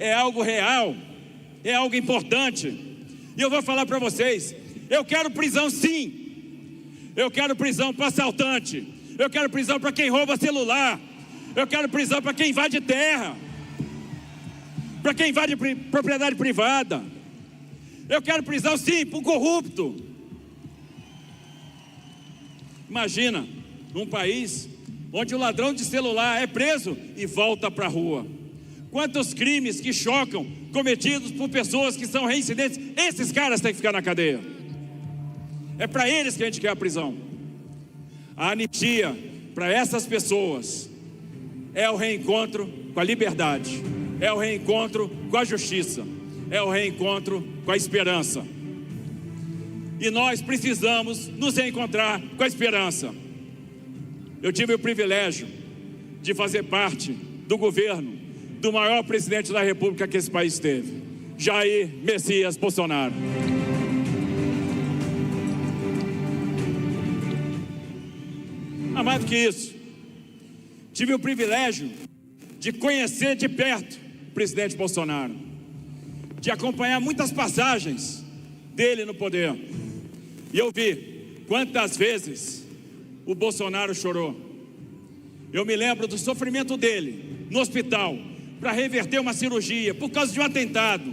é algo real, é algo importante. E eu vou falar para vocês, eu quero prisão sim. Eu quero prisão para assaltante, eu quero prisão para quem rouba celular, eu quero prisão para quem invade terra, para quem invade propriedade privada. Eu quero prisão sim para o corrupto. Imagina, num país onde o ladrão de celular é preso e volta para a rua. Quantos crimes que chocam, cometidos por pessoas que são reincidentes, esses caras têm que ficar na cadeia. É para eles que a gente quer a prisão. A anistia para essas pessoas é o reencontro com a liberdade, é o reencontro com a justiça, é o reencontro com a esperança. E nós precisamos nos reencontrar com a esperança. Eu tive o privilégio de fazer parte do governo do maior presidente da República que esse país teve, Jair Messias Bolsonaro. Mais do que isso, tive o privilégio de conhecer de perto o presidente Bolsonaro, de acompanhar muitas passagens dele no poder. E eu vi quantas vezes o Bolsonaro chorou. Eu me lembro do sofrimento dele no hospital para reverter uma cirurgia por causa de um atentado.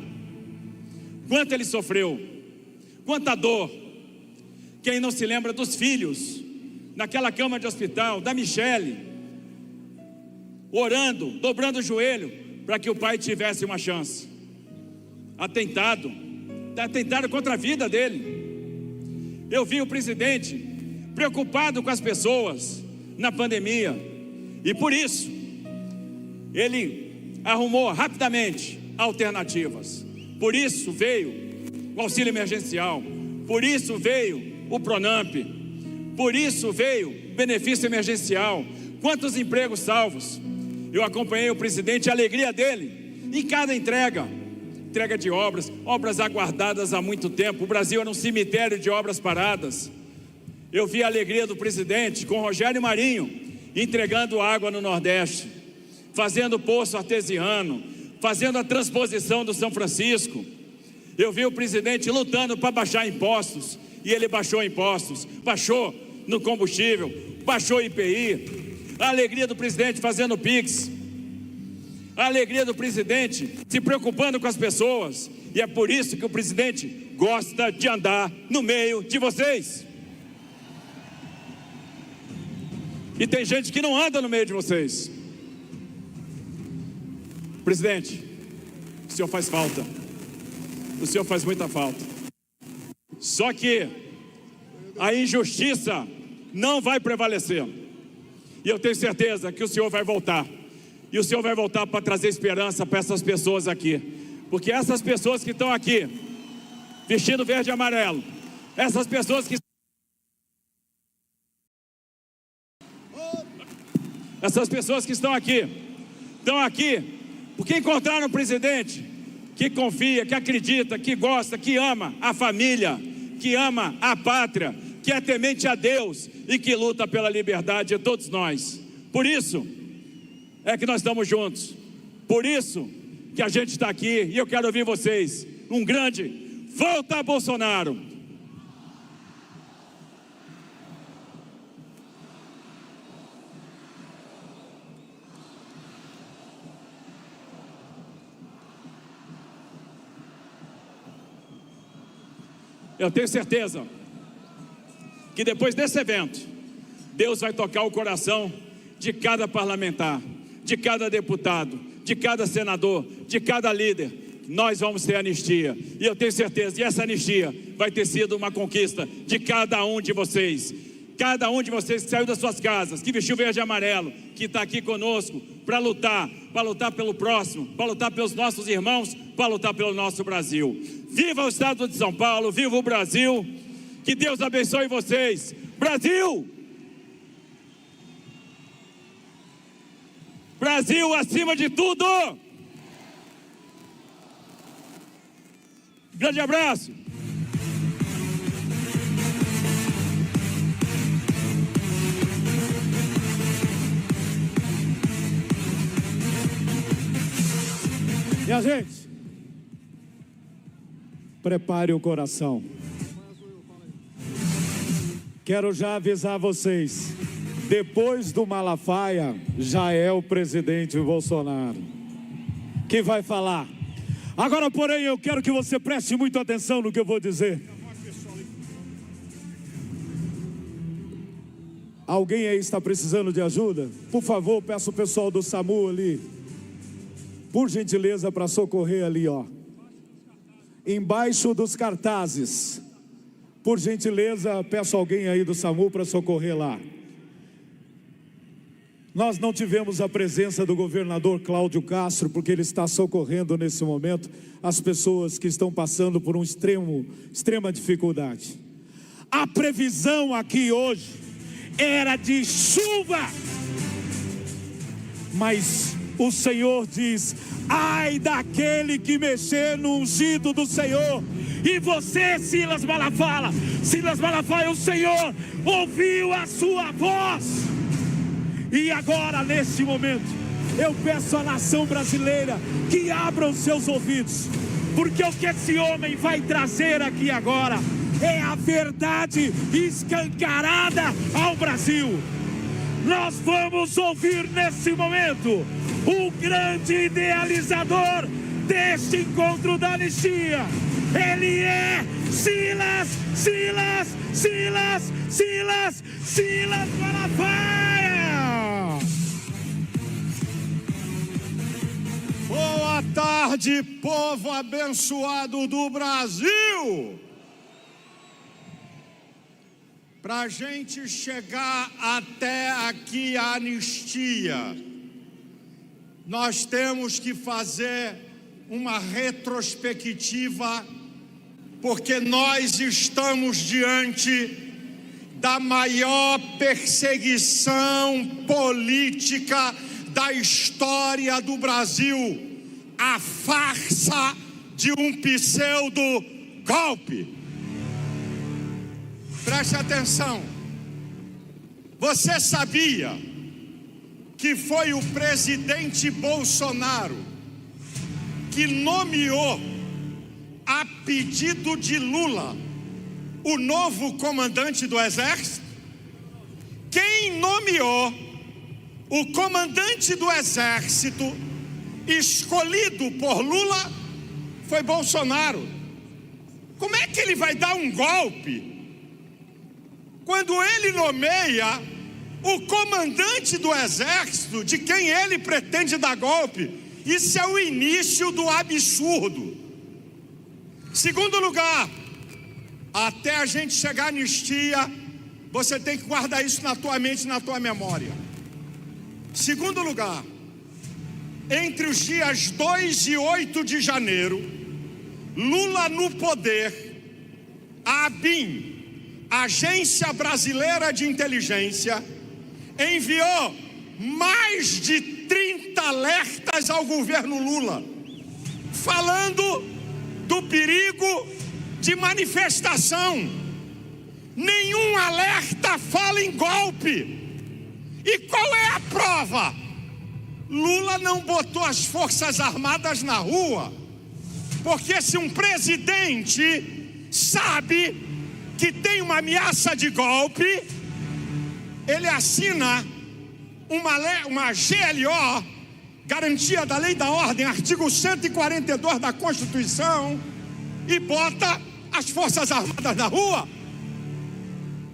Quanto ele sofreu, quanta dor. Quem não se lembra dos filhos naquela cama de hospital, da Michele, orando, dobrando o joelho para que o pai tivesse uma chance. Atentado contra a vida dele. Eu vi o presidente preocupado com as pessoas na pandemia, e por isso ele arrumou rapidamente alternativas. Por isso veio o auxílio emergencial, por isso veio o Pronamp, por isso veio benefício emergencial. Quantos empregos salvos. Eu acompanhei o presidente, a alegria dele em cada entrega de obras aguardadas há muito tempo. O Brasil era um cemitério de obras paradas. Eu vi a alegria do presidente com Rogério Marinho entregando água no Nordeste, fazendo poço artesiano, fazendo a transposição do São Francisco. Eu vi o presidente lutando para baixar impostos, e ele baixou impostos, baixou no combustível, baixou IPI. A alegria do presidente fazendo Pix, a alegria do presidente se preocupando com as pessoas. E é por isso que o presidente gosta de andar no meio de vocês. E tem gente que não anda no meio de vocês. Presidente, o senhor faz falta, o senhor faz muita falta. Só que a injustiça não vai prevalecer. E eu tenho certeza que o senhor vai voltar. E o senhor vai voltar para trazer esperança para essas pessoas aqui. Porque essas pessoas que estão aqui, vestindo verde e amarelo, essas pessoas que estão aqui porque encontraram um presidente que confia, que acredita, que gosta, que ama a família, que ama a pátria, que é temente a Deus e que luta pela liberdade de todos nós. Por isso é que nós estamos juntos, por isso que a gente está aqui. E eu quero ouvir vocês, um grande volta Bolsonaro. Eu tenho certeza que depois desse evento, Deus vai tocar o coração de cada parlamentar, de cada deputado, de cada senador, de cada líder. Nós vamos ter anistia. E eu tenho certeza, e essa anistia vai ter sido uma conquista de cada um de vocês. Cada um de vocês que saiu das suas casas, que vestiu verde e amarelo, que está aqui conosco para lutar pelo próximo, para lutar pelos nossos irmãos, para lutar pelo nosso Brasil. Viva o Estado de São Paulo, viva o Brasil, que Deus abençoe vocês. Brasil! Brasil acima de tudo! Grande abraço! Minha gente, prepare o coração. Quero já avisar vocês, depois do Malafaia, já é o presidente Bolsonaro que vai falar. Agora, porém, eu quero que você preste muita atenção no que eu vou dizer. Alguém aí está precisando de ajuda? Por favor, peço o pessoal do SAMU ali, por gentileza, para socorrer ali, ó. Embaixo dos cartazes. Por gentileza, peço alguém aí do SAMU para socorrer lá. Nós não tivemos a presença do governador Cláudio Castro, porque ele está socorrendo nesse momento as pessoas que estão passando por extrema dificuldade. A previsão aqui hoje era de chuva, mas o Senhor diz: ai daquele que mexer no ungido do Senhor. E você, Silas Malafaia, o Senhor ouviu a sua voz. E agora, nesse momento, eu peço à nação brasileira que abra os seus ouvidos, porque o que esse homem vai trazer aqui agora é a verdade escancarada ao Brasil. Nós vamos ouvir nesse momento o grande idealizador deste encontro da anistia. Ele é Silas Malafaia. Boa tarde, povo abençoado do Brasil. Para a gente chegar até aqui a anistia, nós temos que fazer uma retrospectiva, porque nós estamos diante da maior perseguição política da história do Brasil, a farsa de um pseudo-golpe. Preste atenção. Você sabia que foi o presidente Bolsonaro que nomeou, a pedido de Lula, o novo comandante do Exército? Quem nomeou o comandante do Exército escolhido por Lula foi Bolsonaro. Como é que ele vai dar um golpe quando ele nomeia o comandante do Exército de quem ele pretende dar golpe? Isso é o início do absurdo. Segundo lugar, até a gente chegar à anistia, você tem que guardar isso na tua mente e na tua memória. Segundo lugar, entre os dias 2 e 8 de janeiro, Lula no poder, a ABIN, Agência Brasileira de Inteligência, enviou mais de 30 alertas ao governo Lula, falando do perigo de manifestação. Nenhum alerta fala em golpe. E qual é a prova? Lula não botou as Forças Armadas na rua, porque se um presidente sabe que tem uma ameaça de golpe, ele assina uma GLO, Garantia da Lei e da Ordem, artigo 142 da Constituição, e bota as Forças Armadas na rua.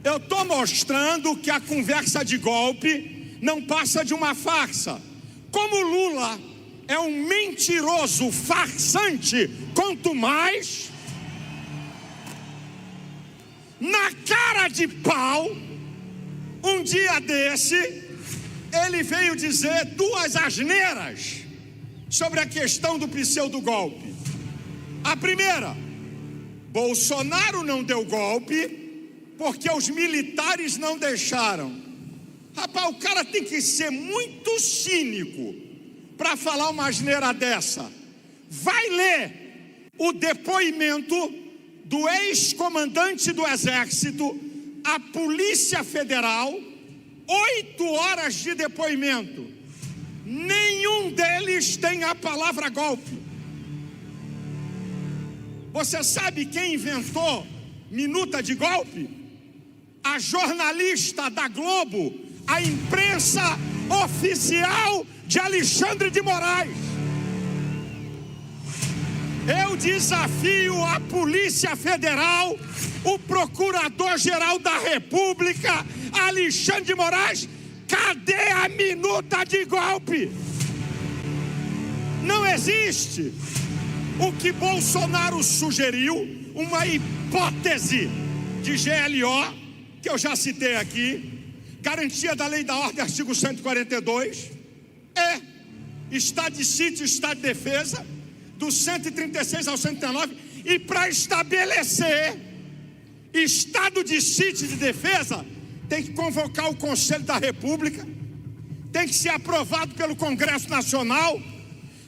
Eu estou mostrando que a conversa de golpe não passa de uma farsa. Como Lula é um mentiroso farsante, quanto mais, na cara de pau, um dia desse, ele veio dizer duas asneiras sobre a questão do pseudo-golpe. A primeira: Bolsonaro não deu golpe porque os militares não deixaram. Rapaz, o cara tem que ser muito cínico para falar uma asneira dessa. Vai ler o depoimento do ex-comandante do Exército à Polícia Federal, 8 horas de depoimento. Nenhum deles tem a palavra golpe. Você sabe quem inventou minuta de golpe? A jornalista da Globo, a imprensa oficial de Alexandre de Moraes. Eu desafio a Polícia Federal, o Procurador-Geral da República, Alexandre de Moraes, cadê a minuta de golpe? Não existe. O que Bolsonaro sugeriu, uma hipótese de GLO, que eu já citei aqui, garantia da lei da ordem, artigo 142, estado de sítio, estado de defesa, do 136 ao 139, e para estabelecer estado de sítio e de defesa, tem que convocar o Conselho da República, tem que ser aprovado pelo Congresso Nacional.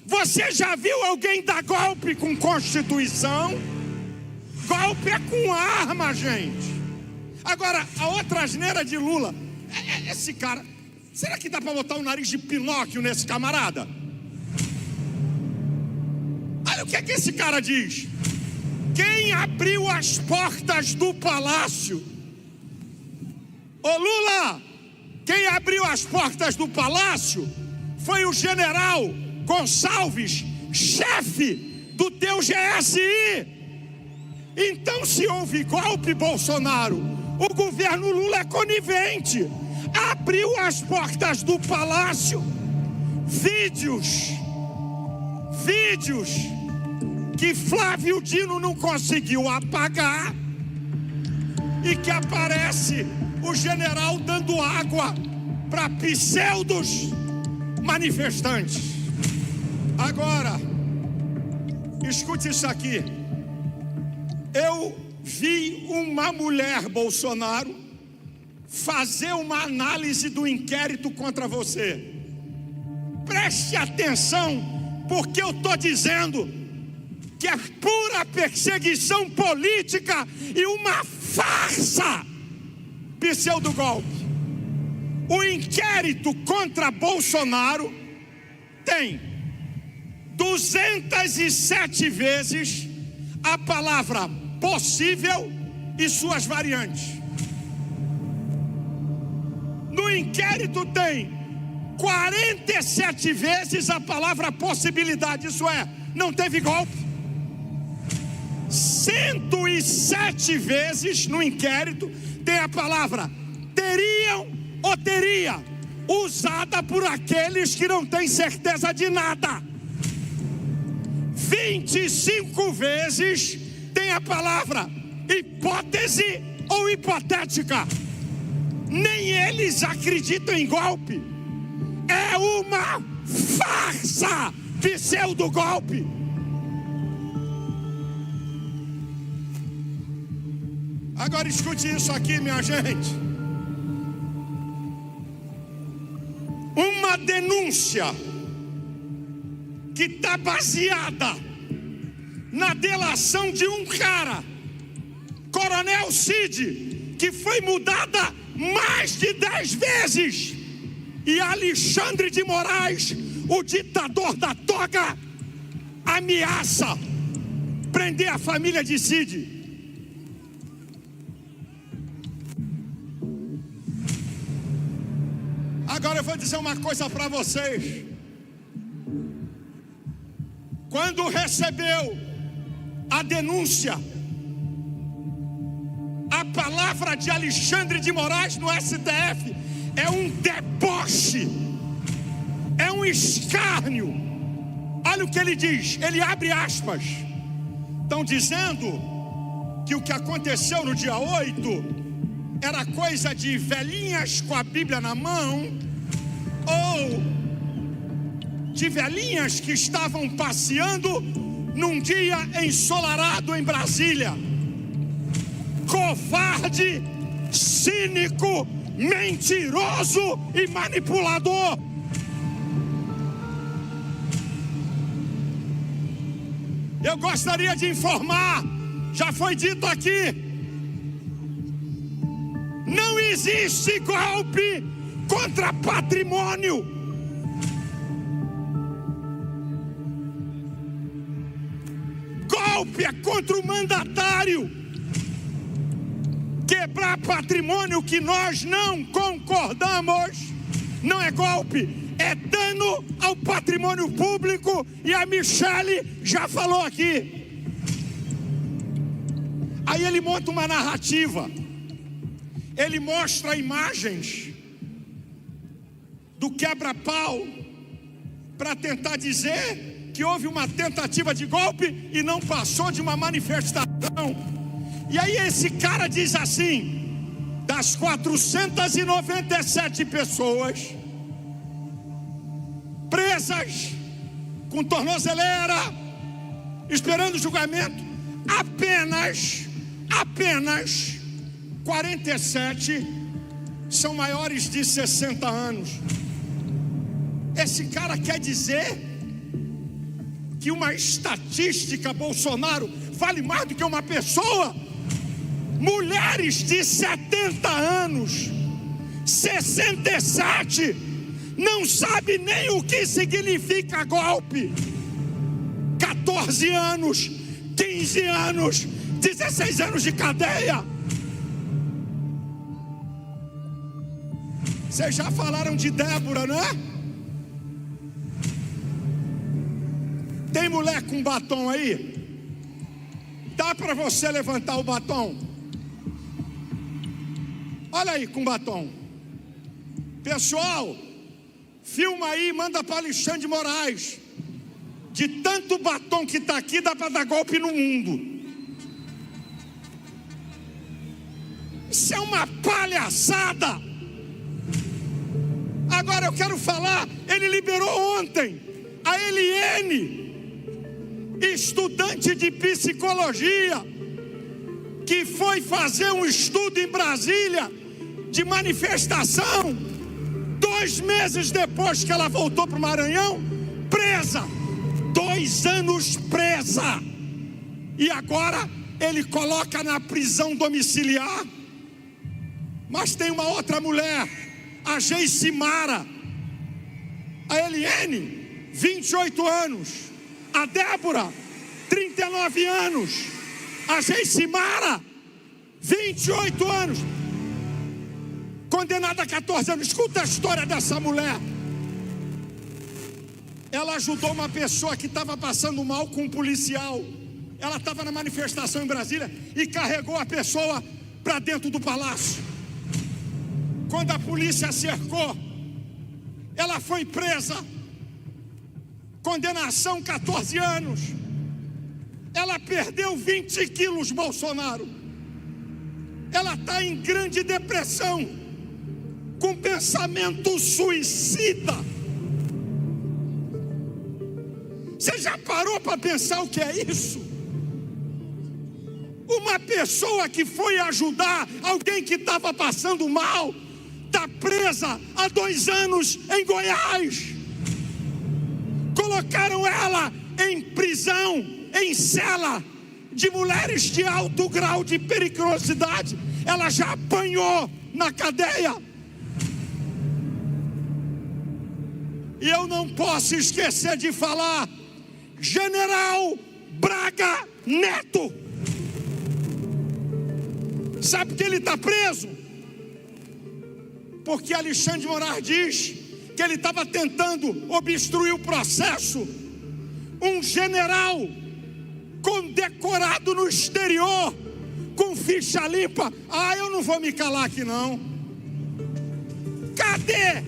Você já viu alguém dar golpe com Constituição? Golpe é com arma, gente. Agora, a outra asneira de Lula, esse cara, será que dá para botar o nariz de Pinóquio nesse camarada? Olha o que é que esse cara diz. Quem abriu as portas do palácio? Ô Lula, quem abriu as portas do palácio foi o general Gonçalves, chefe do teu GSI. Então, se houve golpe, Bolsonaro, o governo Lula é conivente. Abriu as portas do palácio. Vídeos que Flávio Dino não conseguiu apagar, e que aparece o general dando água para pseudos manifestantes. Agora, escute isso aqui. Eu vi uma mulher, Bolsonaro, fazer uma análise do inquérito contra você. Preste atenção, porque eu estou dizendo que é pura perseguição política e uma farsa pseudo-golpe. O inquérito contra Bolsonaro tem 207 vezes a palavra possível e suas variantes. No inquérito tem 47 vezes a palavra possibilidade, isso é, não teve golpe. 107 vezes no inquérito tem a palavra teriam ou teria, usada por aqueles que não têm certeza de nada. 25 vezes tem a palavra hipótese ou hipotética. Nem eles acreditam em golpe. É uma farsa pseudo-golpe. Agora escute isso aqui, minha gente. Uma denúncia que está baseada na delação de um cara, Coronel Cid, que foi mudada mais de 10 vezes, e Alexandre de Moraes, o ditador da toga, ameaça prender a família de Cid. Agora eu vou dizer uma coisa para vocês. Quando recebeu a denúncia, a palavra de Alexandre de Moraes no STF é um deboche, é um escárnio. Olha o que ele diz, ele abre aspas. Estão dizendo que o que aconteceu no dia 8 era coisa de velhinhas com a Bíblia na mão, ou de velhinhas que estavam passeando num dia ensolarado em Brasília. Covarde, cínico, mentiroso e manipulador. Eu gostaria de informar, já foi dito aqui, não existe golpe contra patrimônio. golpe é contra o mandatário. Quebrar patrimônio que nós não concordamos não é golpe, é dano ao patrimônio público, e a Michele já falou aqui. Aí ele monta uma narrativa, ele mostra imagens do quebra-pau para tentar dizer que houve uma tentativa de golpe e não passou de uma manifestação. E aí esse cara diz assim: das 497 pessoas presas com tornozeleira, esperando julgamento, apenas 47 são maiores de 60 anos. Esse cara quer dizer que uma estatística Bolsonaro vale mais do que uma pessoa? Mulheres de 70 anos, 67, não sabe nem o que significa golpe. 14 anos, 15 anos, 16 anos de cadeia. Vocês já falaram de Débora, não é? Tem mulher com batom aí? Dá para você levantar o batom? Olha aí com batom. Pessoal, filma aí e manda para Alexandre de Moraes. De tanto batom que está aqui, dá para dar golpe no mundo. Isso é uma palhaçada. Agora eu quero falar, ele liberou ontem a Eliane, estudante de psicologia, que foi fazer um estudo em Brasília de manifestação. 2 meses depois que ela voltou para o Maranhão, presa. 2 anos presa. E agora ele coloca na prisão domiciliar. Mas tem uma outra mulher, a Geicimara, a Eliane, 28 anos, a Débora, 39 anos, a Geicimara, 28 anos, condenada a 14 anos. Escuta a história dessa mulher. Ela ajudou uma pessoa que estava passando mal com um policial. Ela estava na manifestação em Brasília e carregou a pessoa para dentro do palácio. Quando a polícia cercou, ela foi presa. Condenação 14 anos. Ela perdeu 20 quilos, Bolsonaro. Ela está em grande depressão, com pensamento suicida. Você já parou para pensar o que é isso? Uma pessoa que foi ajudar alguém que estava passando mal, está presa há 2 anos em Goiás. Colocaram ela em prisão, em cela de mulheres de alto grau de periculosidade. Ela já apanhou na cadeia. E eu não posso esquecer de falar, General Braga Neto. Sabe por que ele está preso? Porque Alexandre de Moraes diz que ele estava tentando obstruir o processo. Um general condecorado no exterior, com ficha limpa. Eu não vou me calar aqui não. Cadê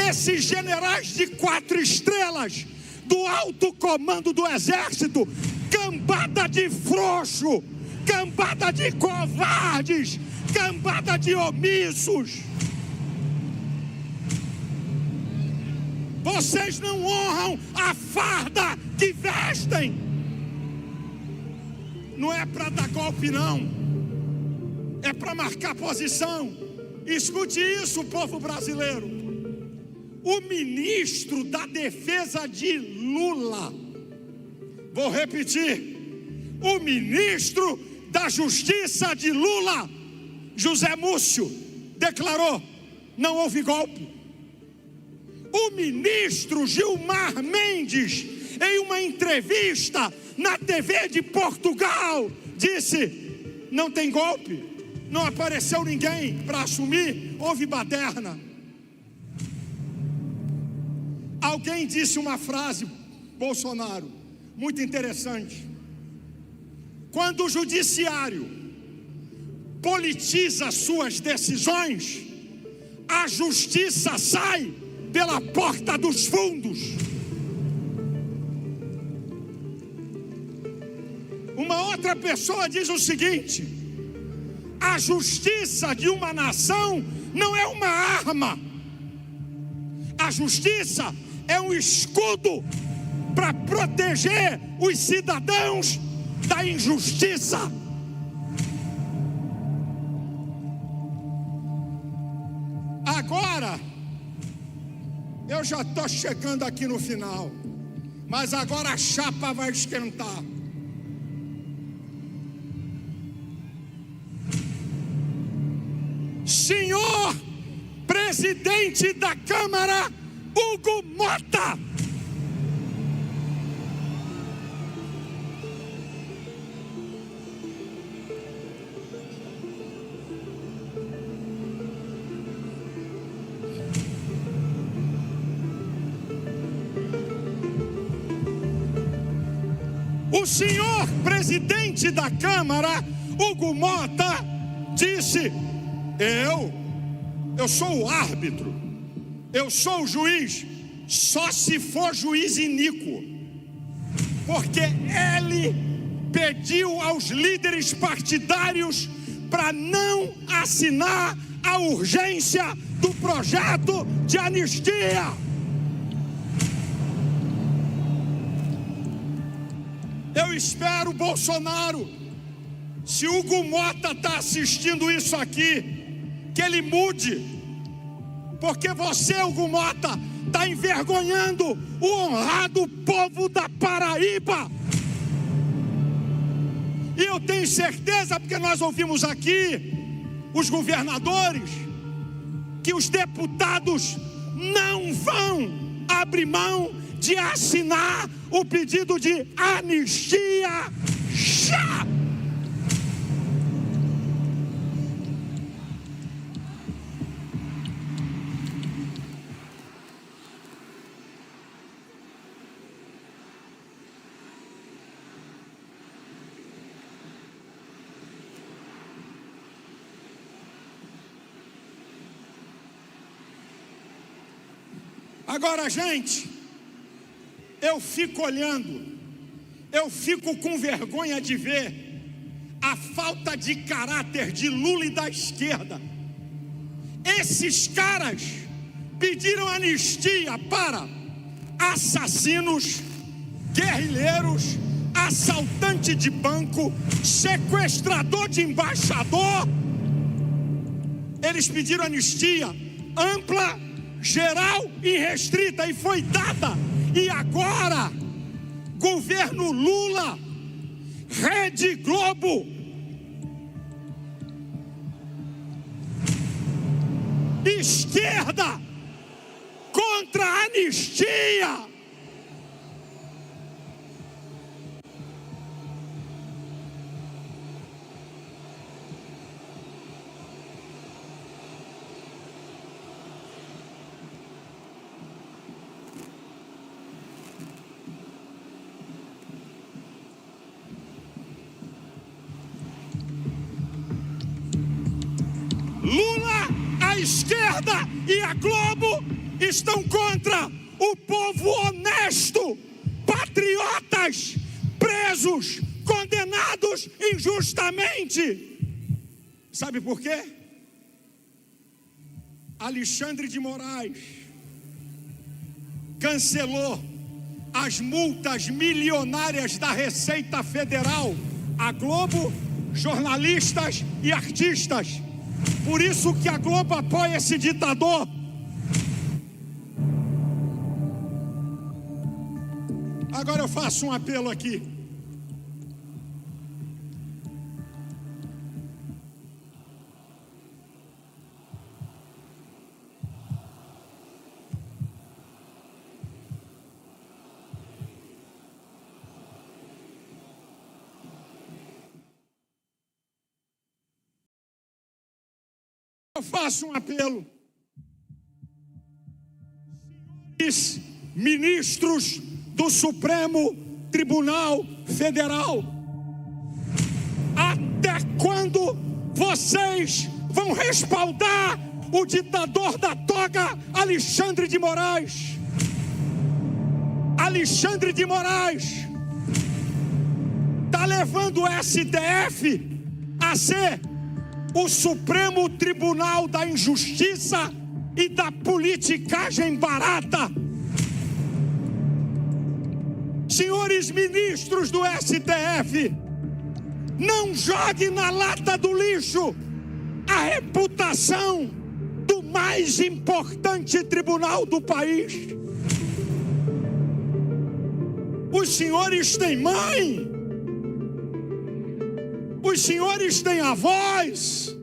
esses generais de 4 estrelas do alto comando do exército? Cambada de frouxo, cambada de covardes, cambada de omissos. Vocês não honram a farda que vestem. Não é para dar golpe não, é para marcar posição. Escute isso, povo brasileiro. O ministro da defesa de Lula, vou repetir, o ministro da justiça de Lula, José Múcio, declarou: não houve golpe. O ministro Gilmar Mendes em uma entrevista na TV de Portugal, disse: não tem golpe, não apareceu ninguém para assumir, houve baderna. Alguém disse uma frase, Bolsonaro, muito interessante: quando o judiciário politiza suas decisões, a justiça sai pela porta dos fundos. Uma outra pessoa diz o seguinte: a justiça de uma nação não é uma arma, a justiça é um escudo para proteger os cidadãos da injustiça. Agora, eu já estou chegando aqui no final, mas agora a chapa vai esquentar. Senhor presidente da Câmara, Hugo Mota, o senhor presidente da Câmara, Hugo Mota, disse: eu sou o árbitro, eu sou o juiz, só se for juiz iníquo, porque ele pediu aos líderes partidários para não assinar a urgência do projeto de anistia. Eu espero, Bolsonaro, se Hugo Mota está assistindo isso aqui, que ele mude, porque você, Hugo Mota, está envergonhando o honrado povo da Paraíba. E eu tenho certeza, porque nós ouvimos aqui os governadores, que os deputados não vão abrir mão de assinar o pedido de anistia já. Agora, gente, eu fico olhando, eu fico com vergonha de ver a falta de caráter de Lula e da esquerda. Esses caras pediram anistia para assassinos, guerrilheiros, assaltante de banco, sequestrador de embaixador. Eles pediram anistia ampla, geral e restrita, e foi dada. E agora, governo Lula, Rede Globo, esquerda contra a anistia. Lula, a esquerda e a Globo estão contra o povo honesto, patriotas, presos, condenados injustamente. Sabe por quê? Alexandre de Moraes cancelou as multas milionárias da Receita Federal a Globo, jornalistas e artistas. Por isso que a Globo apoia esse ditador. Agora eu faço um apelo aqui. Eu faço um apelo. Senhores ministros do Supremo Tribunal Federal, até quando vocês vão respaldar o ditador da toga, Alexandre de Moraes? Alexandre de Moraes está levando o STF a ser o Supremo Tribunal da Injustiça e da politicagem barata. Senhores ministros do STF, não jogue na lata do lixo a reputação do mais importante tribunal do país. Os senhores têm mãe, os senhores têm avós,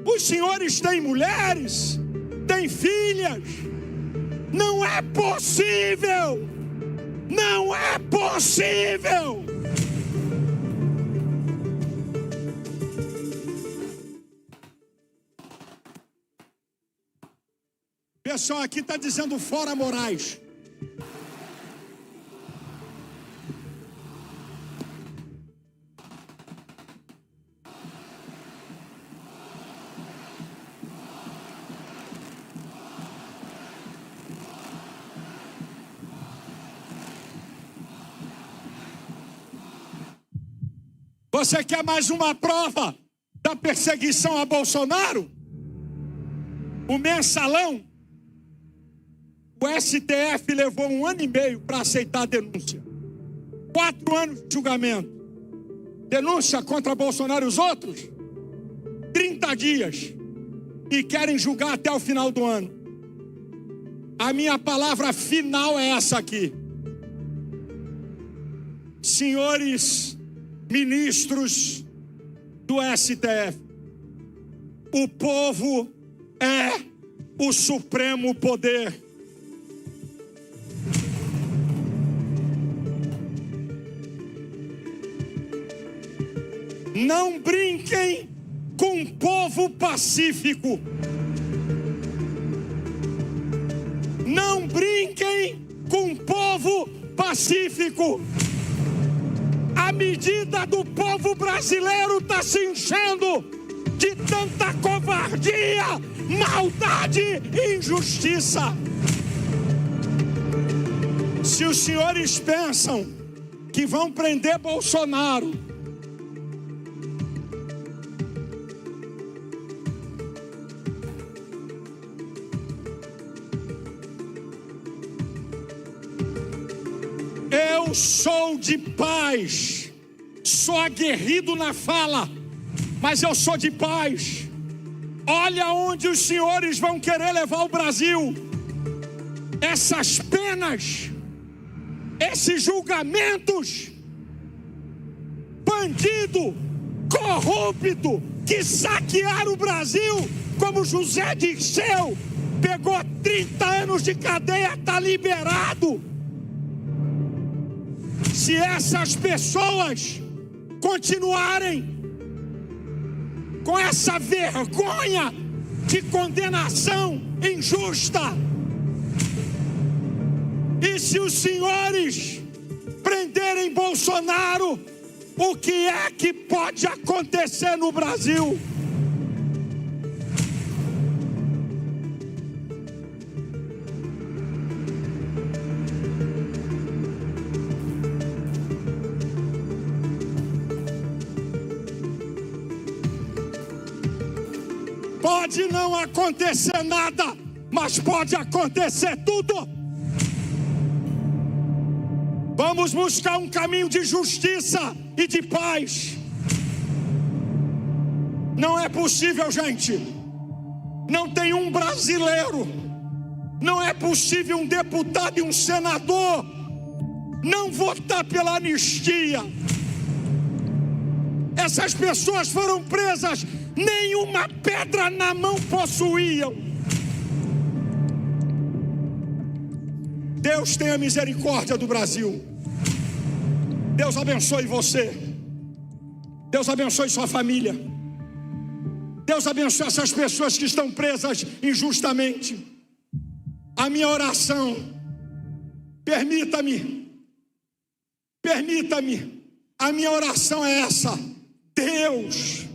os senhores têm mulheres, têm filhas. Não é possível, não é possível. O pessoal aqui está dizendo fora Moraes. Você quer mais uma prova da perseguição a Bolsonaro? O mensalão, o STF levou 1 ano e meio para aceitar a denúncia. 4 anos de julgamento. Denúncia contra Bolsonaro e os outros? 30 dias. E querem julgar até o final do ano. A minha palavra final é essa aqui. Senhores ministros do STF, o povo é o supremo poder. Não brinquem com um povo pacífico. Não brinquem com um povo pacífico. A medida do povo brasileiro está se enchendo de tanta covardia, maldade e injustiça. Se os senhores pensam que vão prender Bolsonaro, eu sou de paz, sou aguerrido na fala, mas eu sou de paz. Olha onde os senhores vão querer levar o Brasil. Essas penas, esses julgamentos, bandido, corrupto, que saquearam o Brasil, como José Dirceu, pegou 30 anos de cadeia, está liberado. Se essas pessoas continuarem com essa vergonha de condenação injusta, e se os senhores prenderem Bolsonaro, o que é que pode acontecer no Brasil? Pode não acontecer nada, mas pode acontecer tudo. Vamos buscar um caminho de justiça e de paz. Não é possível, gente. Não tem um brasileiro, não é possível um deputado e um senador não votar pela anistia. Essas pessoas foram presas, nenhuma pedra na mão possuíam. Deus tenha misericórdia do Brasil. Deus abençoe você. Deus abençoe sua família. Deus abençoe essas pessoas que estão presas injustamente. A minha oração, permita-me, a minha oração é essa: Deus,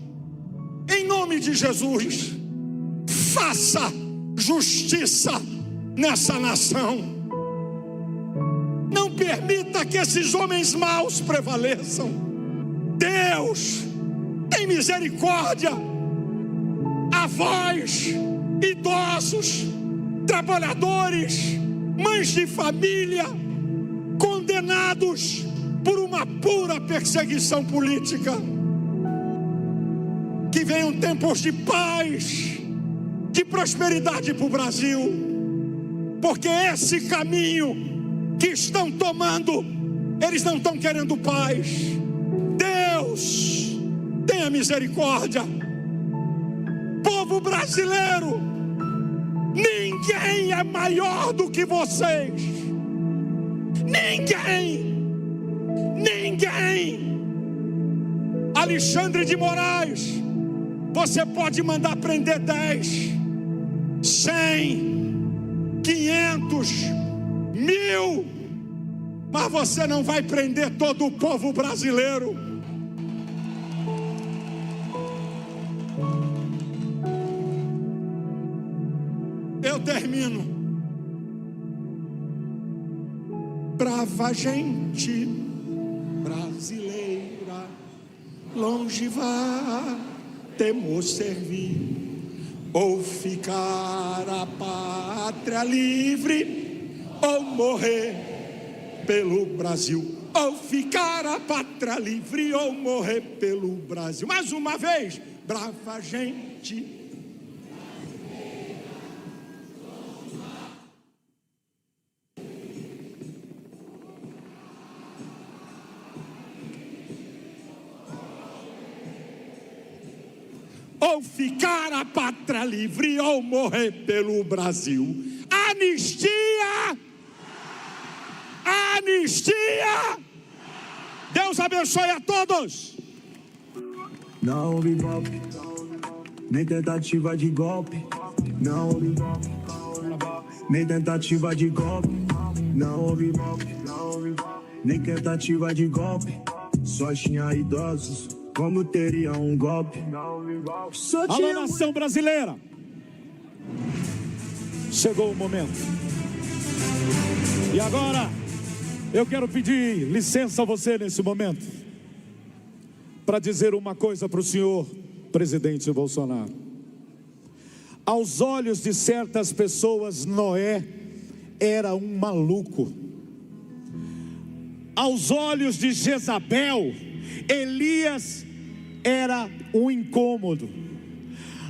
em nome de Jesus, faça justiça nessa nação. Não permita que esses homens maus prevaleçam. Deus, tem misericórdia. Avós, idosos, trabalhadores, mães de família, condenados por uma pura perseguição política. Que venham tempos de paz, de prosperidade para o Brasil, porque esse caminho que estão tomando, eles não estão querendo paz. Deus, tenha misericórdia. Povo brasileiro, ninguém é maior do que vocês. Ninguém. Alexandre de Moraes, você pode mandar prender 10, 100, 500, 1000, mas você não vai prender todo o povo brasileiro. Eu termino. Brava gente brasileira, longe vá, temos servir, ou ficar a pátria livre, ou morrer pelo Brasil. Ou ficar a pátria livre, ou morrer pelo Brasil. Mais uma vez, brava gente. Ou ficar a pátria livre, ou morrer pelo Brasil. Anistia! Anistia! Deus abençoe a todos. Não houve golpe, nem tentativa de golpe. Não houve golpe, nem tentativa de golpe. Não houve golpe, nem tentativa de golpe. Só tinha idosos, como teria um golpe? Alô, nação brasileira, chegou o momento. E agora eu quero pedir licença a você nesse momento para dizer uma coisa para o senhor presidente Bolsonaro. Aos olhos de certas pessoas, Noé era um maluco. Aos olhos de Jezabel, Elias era um incômodo.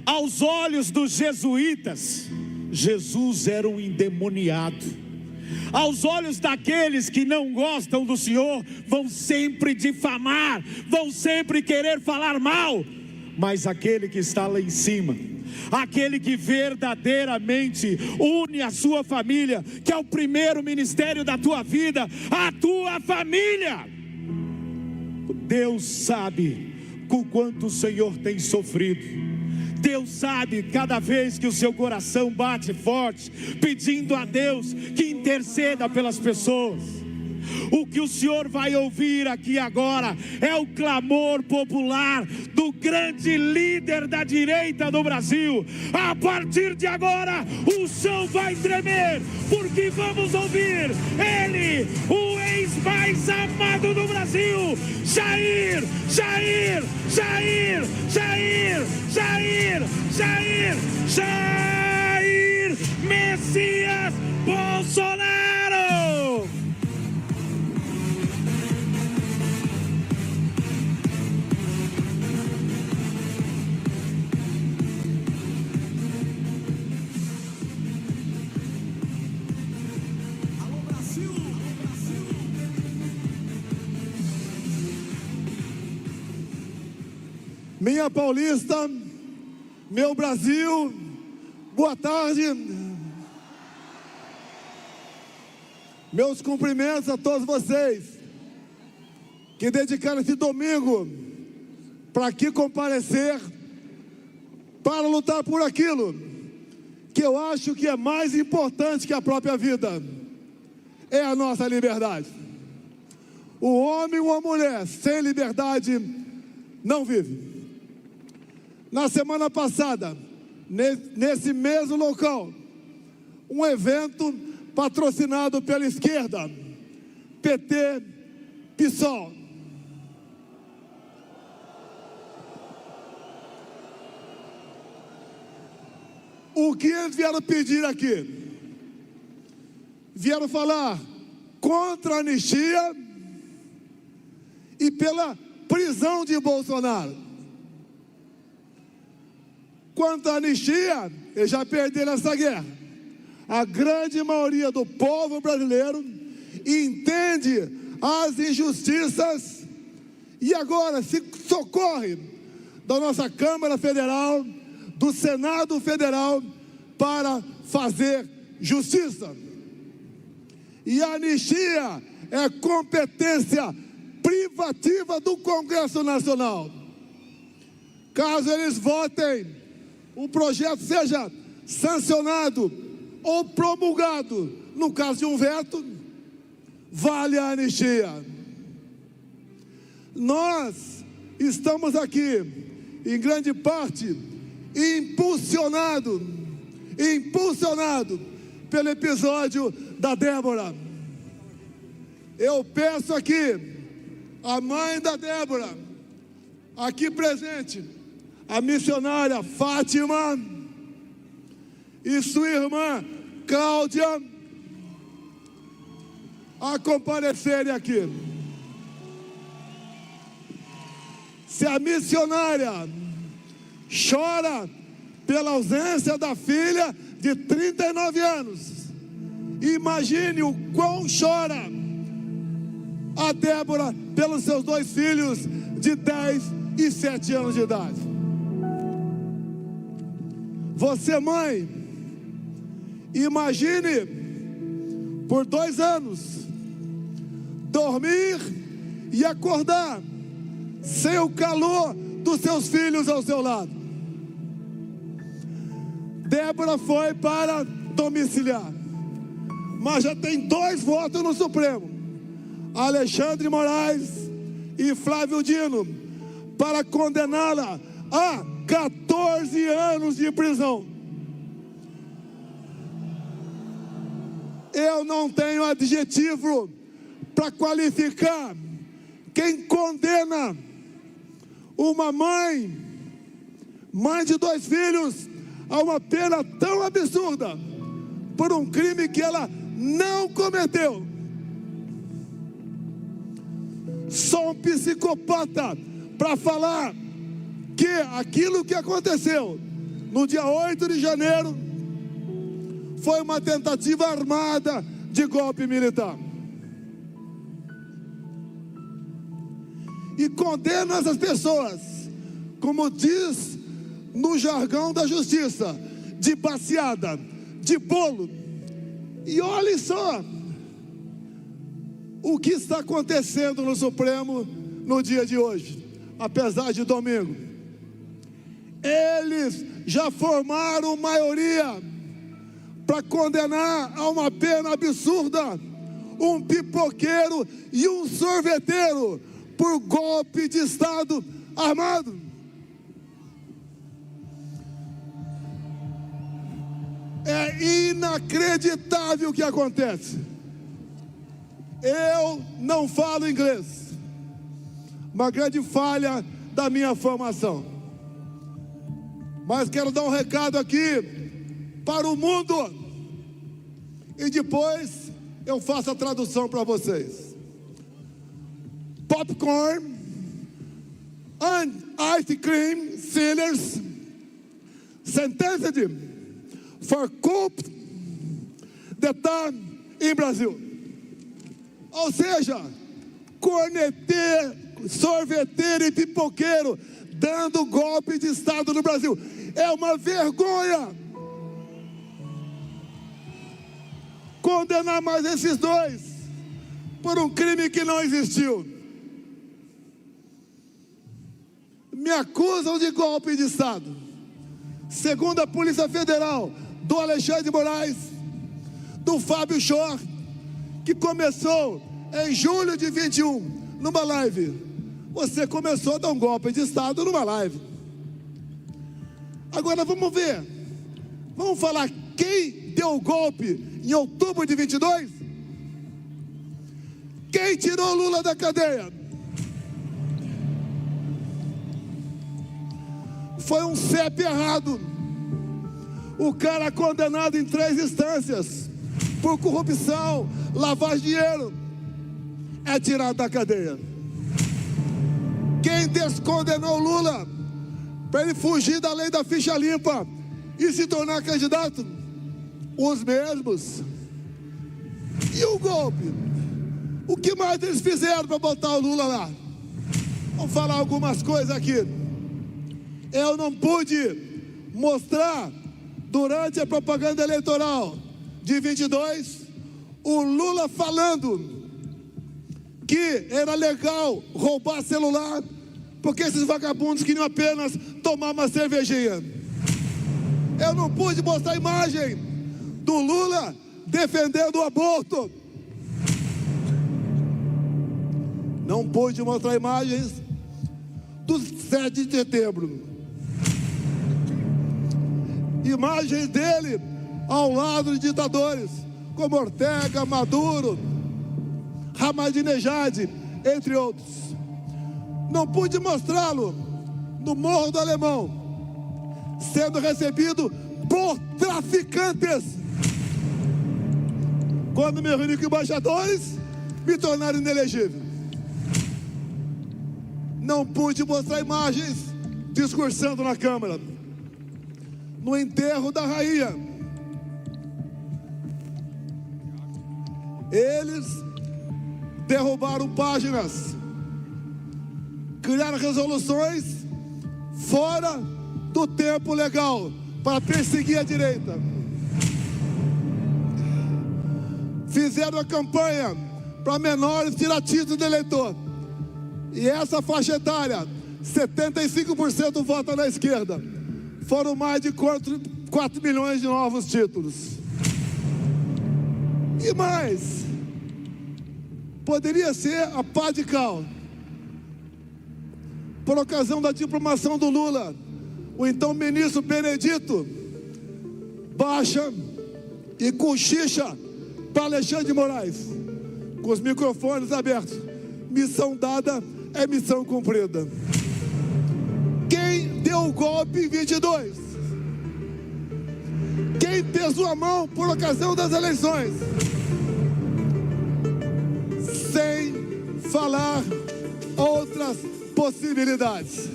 Aos olhos dos jesuítas, Jesus era um endemoniado. Aos olhos daqueles que não gostam do Senhor, vão sempre difamar, vão sempre querer falar mal. Mas aquele que está lá em cima, aquele que verdadeiramente une a sua família, que é o primeiro ministério da tua vida, a tua família. Deus sabe com quanto o Senhor tem sofrido. Deus sabe cada vez que o seu coração bate forte, pedindo a Deus que interceda pelas pessoas. O que o Senhor vai ouvir aqui agora é o clamor popular do grande líder da direita do Brasil. A partir de agora o chão vai tremer, porque vamos ouvir ele, o ex mais amado do Brasil, Jair Messias Bolsonaro. Minha Paulista, meu Brasil, boa tarde. Meus cumprimentos a todos vocês que dedicaram esse domingo para aqui comparecer para lutar por aquilo que eu acho que é mais importante que a própria vida, é a nossa liberdade. O homem ou a mulher sem liberdade não vive. Na semana passada, nesse mesmo local, um evento patrocinado pela esquerda, PT, PSOL. O que eles vieram pedir aqui? Vieram falar contra a anistia e pela prisão de Bolsonaro. Quanto à anistia, eles já perderam essa guerra. A grande maioria do povo brasileiro entende as injustiças e agora se socorre da nossa Câmara Federal, do Senado Federal, para fazer justiça. E a anistia é competência privativa do Congresso Nacional. Caso eles votem, o projeto seja sancionado ou promulgado, no caso de um veto, vale a anistia. Nós estamos aqui, em grande parte, impulsionado pelo episódio da Débora. Eu peço aqui, a mãe da Débora, aqui presente, a missionária Fátima e sua irmã Cláudia, a comparecerem aqui. Se a missionária chora pela ausência da filha de 39 anos, imagine o quão chora a Débora pelos seus dois filhos de 10 e 7 anos de idade. Você, mãe, imagine por 2 anos dormir e acordar sem o calor dos seus filhos ao seu lado. Débora foi para domiciliar, mas já tem 2 votos no Supremo, Alexandre Moraes e Flávio Dino, para condená-la a 14 anos de prisão. Eu não tenho adjetivo para qualificar quem condena uma mãe de 2 filhos, a uma pena tão absurda por um crime que ela não cometeu. Sou um psicopata para falar que aquilo que aconteceu no dia 8 de janeiro foi uma tentativa armada de golpe militar. E condeno essas pessoas, como diz no jargão da justiça, de baseada, de bolo. E olhe só o que está acontecendo no Supremo no dia de hoje, apesar de domingo. Eles já formaram maioria para condenar a uma pena absurda um pipoqueiro e um sorveteiro por golpe de Estado armado. É inacreditável o que acontece. Eu não falo inglês, uma grande falha da minha formação, mas quero dar um recado aqui para o mundo e depois eu faço a tradução para vocês. Popcorn and ice cream sellers sentenced for coup d'etat em Brasil. Ou seja, corneteiro, sorveteiro e pipoqueiro dando golpe de Estado no Brasil. É uma vergonha. Condenar mais esses 2 por um crime que não existiu. Me acusam de golpe de Estado. segundo a Polícia Federal, do Alexandre de Moraes, do Fábio Chor, que começou em julho de 21, numa live. Você começou a dar um golpe de Estado numa live. Agora vamos ver. Vamos falar quem deu o golpe em outubro de 22? Quem tirou Lula da cadeia? Foi um CEP errado. O cara condenado em 3 instâncias por corrupção, lavagem de dinheiro, é tirado da cadeia. Quem descondenou Lula para ele fugir da lei da ficha limpa e se tornar candidato? Os mesmos. E o golpe? O que mais eles fizeram para botar o Lula lá? Vamos falar algumas coisas aqui. Eu não pude mostrar durante a propaganda eleitoral de 22 o Lula falando que era legal roubar celular porque esses vagabundos queriam apenas tomar uma cervejinha. Eu não pude mostrar a imagem do Lula defendendo o aborto. Não pude mostrar imagens do 7 de setembro. Imagens dele ao lado de ditadores como Ortega, Maduro, Ahmadinejad, entre outros. Não pude mostrá-lo no Morro do Alemão, sendo recebido por traficantes. Quando me reuni com embaixadores, me tornaram inelegível. Não pude mostrar imagens discursando na Câmara, no enterro da rainha. Eles derrubaram páginas, criaram resoluções fora do tempo legal para perseguir a direita. Fizeram a campanha para menores tirar título de eleitor. E essa faixa etária, 75% vota na esquerda. Foram mais de 4 milhões de novos títulos. E mais, poderia ser a pá de cal. Por ocasião da diplomação do Lula, o então ministro Benedito baixa e cochicha para Alexandre de Moraes, com os microfones abertos. Missão dada é missão cumprida. Quem deu o golpe em 22? Quem pesou a mão por ocasião das eleições? Sem falar outras possibilidades.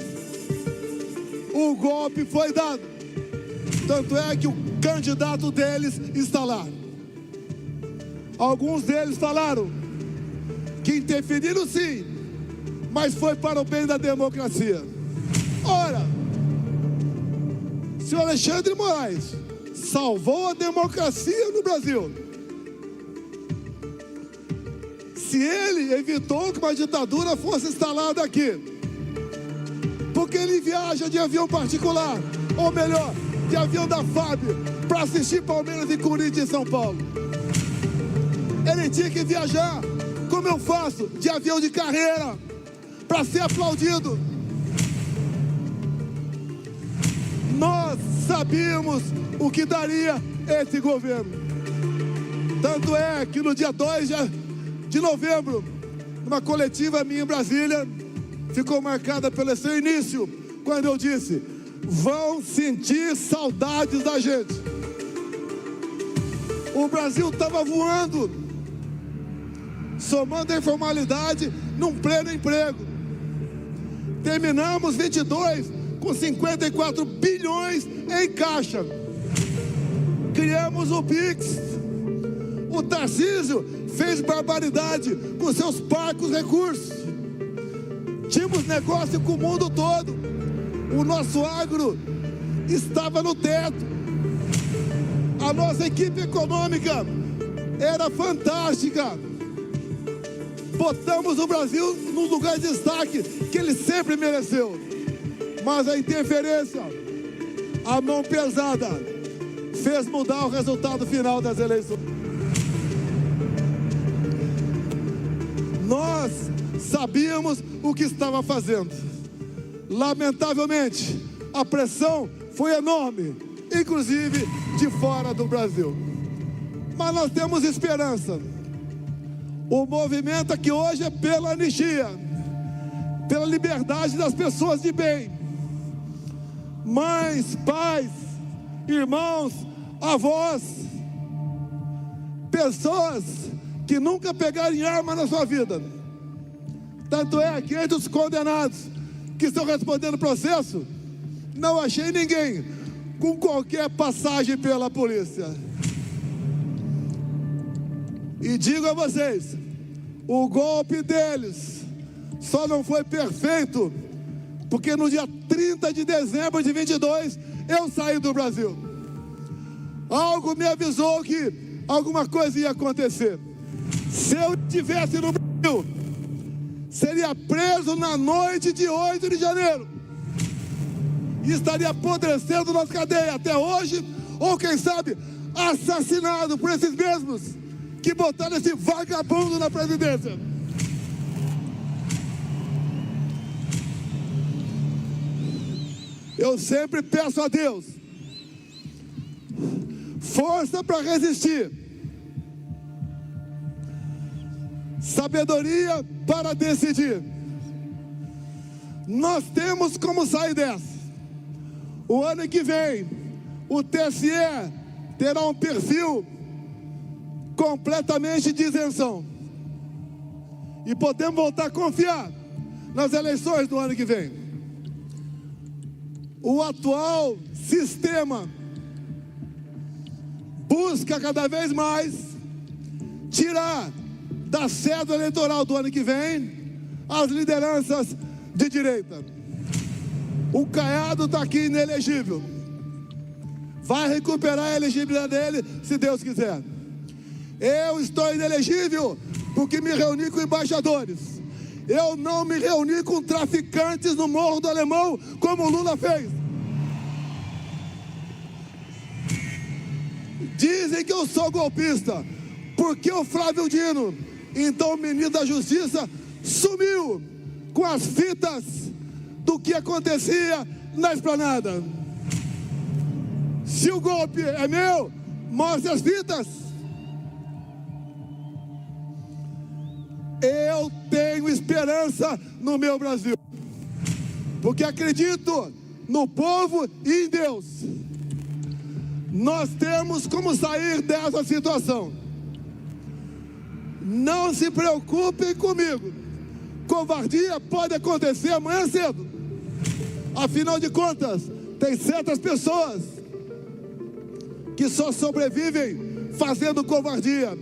O golpe foi dado. Tanto é que o candidato deles está lá. Alguns deles falaram que interferiram sim, mas foi para o bem da democracia. Ora, se o Alexandre de Moraes salvou a democracia no Brasil, se ele evitou que uma ditadura fosse instalada aqui, porque ele viaja de avião particular, ou melhor, de avião da FAB, para assistir Palmeiras e Corinthians em São Paulo. Ele tinha que viajar, como eu faço, de avião de carreira, para ser aplaudido. Nós sabíamos o que daria esse governo. Tanto é que no dia 2 de novembro, numa coletiva minha em Brasília, ficou marcada pelo seu início, quando eu disse: vão sentir saudades da gente. O Brasil estava voando, somando a informalidade num pleno emprego. Terminamos 22 com 54 bilhões em caixa. Criamos o Pix. O Tarcísio fez barbaridade com seus parcos recursos. Tínhamos negócio com o mundo todo. O nosso agro estava no teto. A nossa equipe econômica era fantástica. Botamos o Brasil num lugar de destaque que ele sempre mereceu. Mas a interferência A mão pesada fez mudar o resultado final das eleições. Nós sabíamos o que estava fazendo. Lamentavelmente, a pressão foi enorme, inclusive de fora do Brasil. Mas nós temos esperança. O movimento aqui hoje é pela anistia, pela liberdade das pessoas de bem. Mães, pais, irmãos, avós, pessoas que nunca pegaram em arma na sua vida. Tanto é que entre os condenados que estão respondendo o processo, não achei ninguém com qualquer passagem pela polícia. E digo a vocês, o golpe deles só não foi perfeito porque no dia 30 de dezembro de 22 eu saí do Brasil. Algo me avisou que alguma coisa ia acontecer. Se eu estivesse no Brasil, seria preso na noite de 8 de janeiro e estaria apodrecendo nas cadeias até hoje, ou quem sabe assassinado por esses mesmos que botaram esse vagabundo na presidência. Eu sempre peço a Deus força para resistir, sabedoria para decidir. Nós temos como sair dessa. O ano que vem, o TSE terá um perfil completamente de isenção. E podemos voltar a confiar nas eleições do ano que vem. O atual sistema busca cada vez mais tirar da cédula eleitoral do ano que vem as lideranças de direita. O Caiado está aqui inelegível. Vai recuperar a elegibilidade dele, se Deus quiser. Eu estou inelegível porque me reuni com embaixadores. Eu não me reuni com traficantes no Morro do Alemão, como o Lula fez. Dizem que eu sou golpista, porque o Flávio Dino, então o ministro da Justiça, sumiu com as fitas do que acontecia na esplanada. Se o golpe é meu, mostre as fitas. Eu tenho esperança no meu Brasil, porque acredito no povo e em Deus. Nós temos como sair dessa situação. Não se preocupem comigo. Covardia pode acontecer amanhã cedo. Afinal de contas, tem certas pessoas que só sobrevivem fazendo covardia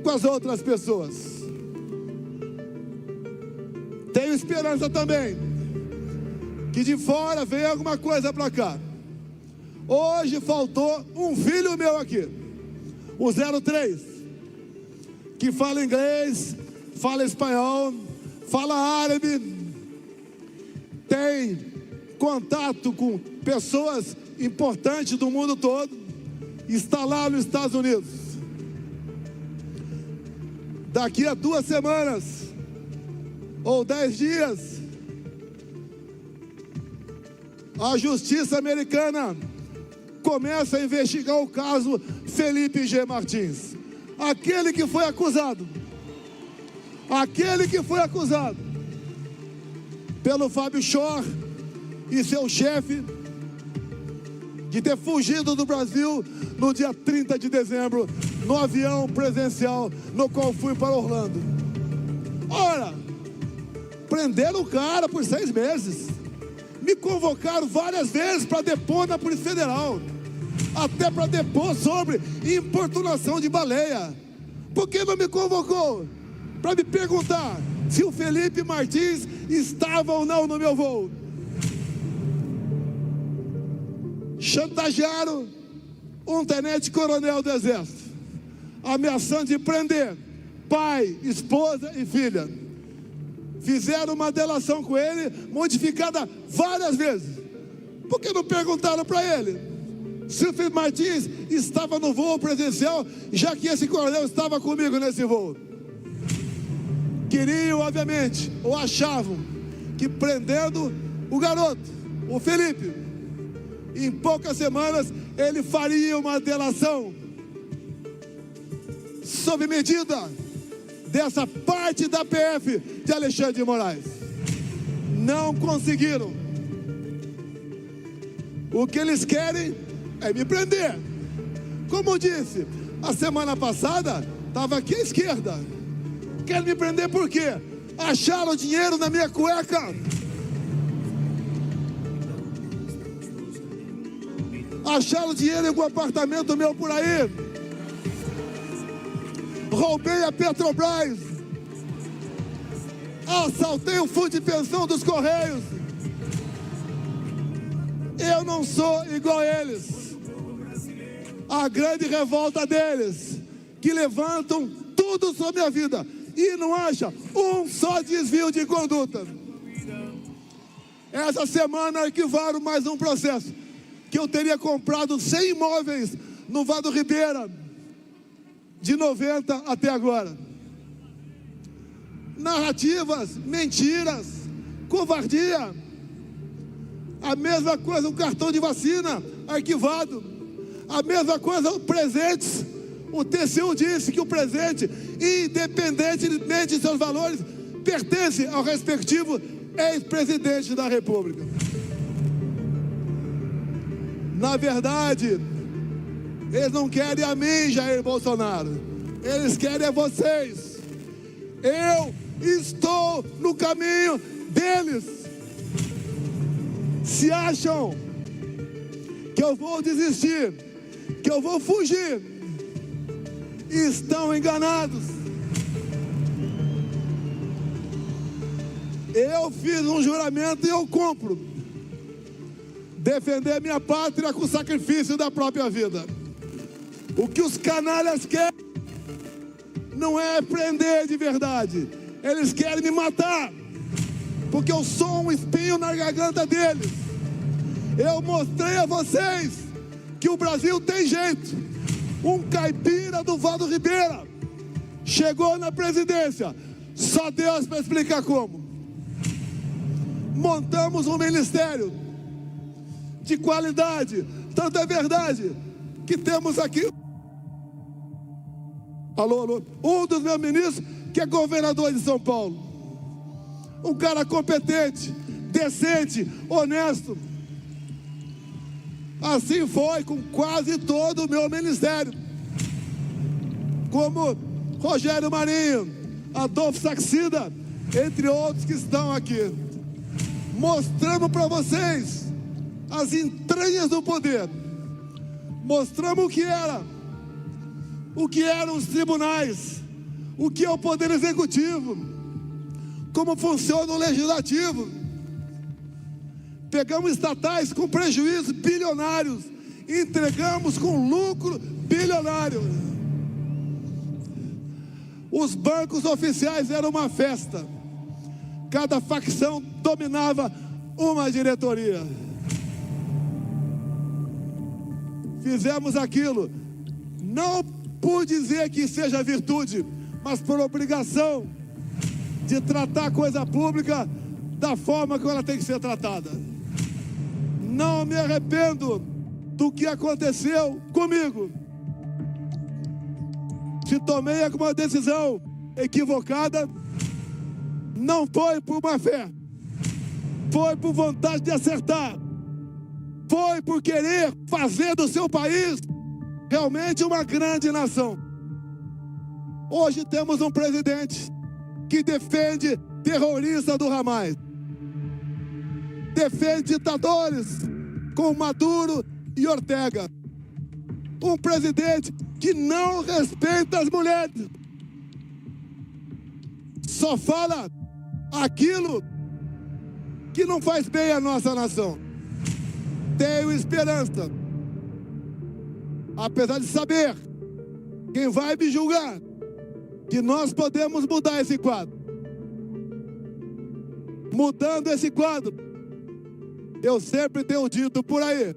com as outras pessoas. Tenho esperança também que de fora venha alguma coisa para cá. Hoje faltou um filho meu aqui, o 03, que fala inglês, fala espanhol, fala árabe, tem contato com pessoas importantes do mundo todo, está lá nos Estados Unidos. Daqui a 2 semanas ou 10 dias, a justiça americana começa a investigar o caso Felipe G. Martins, aquele que foi acusado pelo Fábio Shor e seu chefe de ter fugido do Brasil no dia 30 de dezembro no avião presidencial no qual fui para Orlando. Ora, prenderam o cara por 6 meses, me convocaram várias vezes para depor na Polícia Federal, até para depor sobre importunação de baleia. Por que não me convocou? Para me perguntar se o Felipe Martins estava ou não no meu voo. Chantagearam um tenente-coronel do Exército, ameaçando de prender pai, esposa e filha. Fizeram uma delação com ele, modificada várias vezes, Por que não perguntaram para ele se o Felipe Martins estava no voo presidencial, já que esse coronel estava comigo nesse voo? Queriam, obviamente, ou achavam que prendendo o garoto, o Felipe, em poucas semanas ele faria uma delação sob medida dessa parte da PF de Alexandre de Moraes. Não conseguiram. O que eles querem é me prender. Como eu disse, a semana passada estava aqui à esquerda. Querem me prender por quê? Acharam dinheiro na minha cueca. Acharam dinheiro em algum apartamento meu por aí. Roubei a Petrobras. Assaltei o fundo de pensão dos Correios. Eu não sou igual a eles. A grande revolta deles, que levantam tudo sobre a minha vida e não acha um só desvio de conduta. Essa semana arquivaram mais um processo, que eu teria comprado 100 imóveis no Vado Ribeira, de 90 até agora. Narrativas, mentiras, covardia. A mesma coisa o cartão de vacina arquivado. A mesma coisa presentes. O TCU disse que o presente, independentemente de seus valores, pertence ao respectivo ex-presidente da República. Na verdade, eles não querem a mim, Jair Bolsonaro. Eles querem a vocês. Eu estou no caminho deles. Se acham que eu vou desistir, que eu vou fugir, estão enganados. Eu fiz um juramento e eu cumpro. Defender minha pátria com o sacrifício da própria vida. O que os canalhas querem não é prender de verdade. Eles querem me matar, porque eu sou um espinho na garganta deles. Eu mostrei a vocês que o Brasil tem jeito. Um caipira do Vado Ribeira chegou na presidência, só Deus para explicar como. Montamos um ministério de qualidade. Tanto é verdade que temos aqui, alô, um dos meus ministros que é governador de São Paulo. Um cara competente, decente, honesto. Assim foi com quase todo o meu ministério. Como Rogério Marinho, Adolfo Saxida, entre outros que estão aqui. Mostramos para vocês as entranhas do poder. Mostramos o que eram os tribunais, o que é o poder executivo, como funciona o legislativo. Pegamos estatais com prejuízos bilionários, entregamos com lucro bilionário. Os bancos oficiais eram uma festa. Cada facção dominava uma diretoria. Fizemos aquilo, não por dizer que seja virtude, mas por obrigação de tratar a coisa pública da forma que ela tem que ser tratada. Não me arrependo do que aconteceu comigo. Se tomei alguma decisão equivocada, não foi por má fé, foi por vontade de acertar, foi por querer fazer do seu país realmente uma grande nação. Hoje temos um presidente que defende terroristas do Hamas, defende ditadores como Maduro e Ortega, um presidente que não respeita as mulheres, só fala aquilo que não faz bem à nossa nação. Tenho esperança, apesar de saber quem vai me julgar, que nós podemos mudar esse quadro. Mudando esse quadro, Eu sempre tenho dito por aí,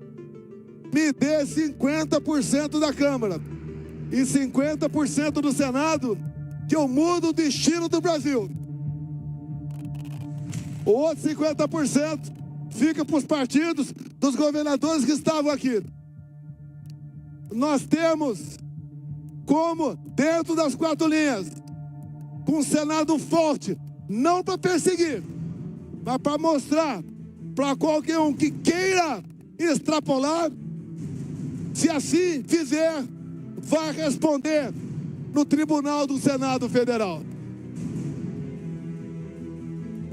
me dê 50% da Câmara e 50% do Senado, que eu mudo o destino do Brasil. O outro 50% fica para os partidos dos governadores que estavam aqui. Nós temos como, dentro das 4 linhas, com um Senado forte, não para perseguir, mas para mostrar para qualquer um que queira extrapolar, se assim fizer, vai responder no Tribunal do Senado Federal.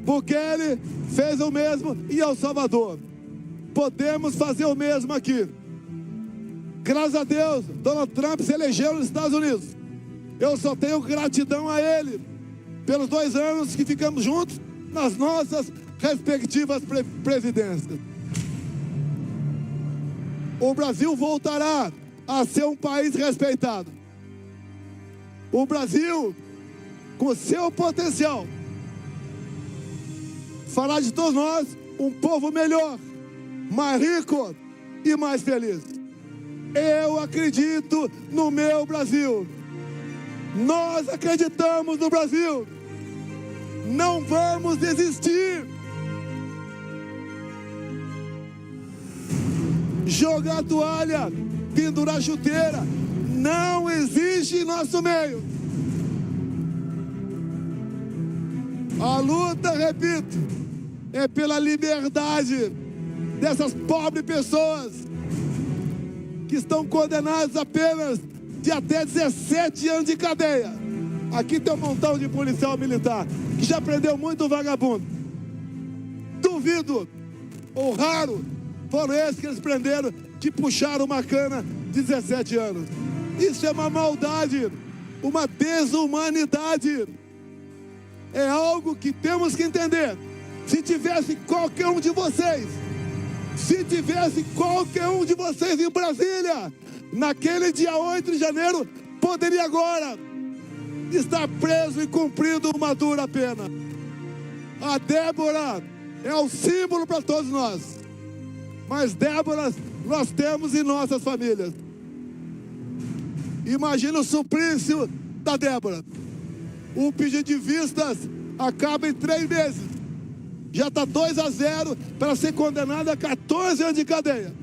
Bukele fez o mesmo em El Salvador. Podemos fazer o mesmo aqui. Graças a Deus, Donald Trump se elegeu nos Estados Unidos. Eu só tenho gratidão a ele pelos 2 anos que ficamos juntos nas nossas respectivas presidências. O Brasil voltará a ser um país respeitado. O Brasil, com seu potencial, fará de todos nós um povo melhor, mais rico e mais feliz. Eu acredito no meu Brasil. Nós acreditamos no Brasil. Não vamos desistir. Jogar a toalha, pendurar a chuteira, não existe em nosso meio. A luta, repito, é pela liberdade dessas pobres pessoas que estão condenadas apenas de até 17 anos de cadeia. Aqui tem um montão de policial militar que já prendeu muito vagabundo. Duvido, ou raro, foram esses que eles prenderam, que puxaram uma cana de 17 anos. Isso é uma maldade, uma desumanidade. É algo que temos que entender. Se tivesse qualquer um de vocês em Brasília, naquele dia 8 de janeiro, poderia agora estar preso e cumprindo uma dura pena. A Débora é o símbolo para todos nós. Mas Déboras nós temos em nossas famílias. Imagina o suplício da Débora. O pedido de vistas acaba em 3 meses. Já está 2-0 para ser condenada a 14 anos de cadeia.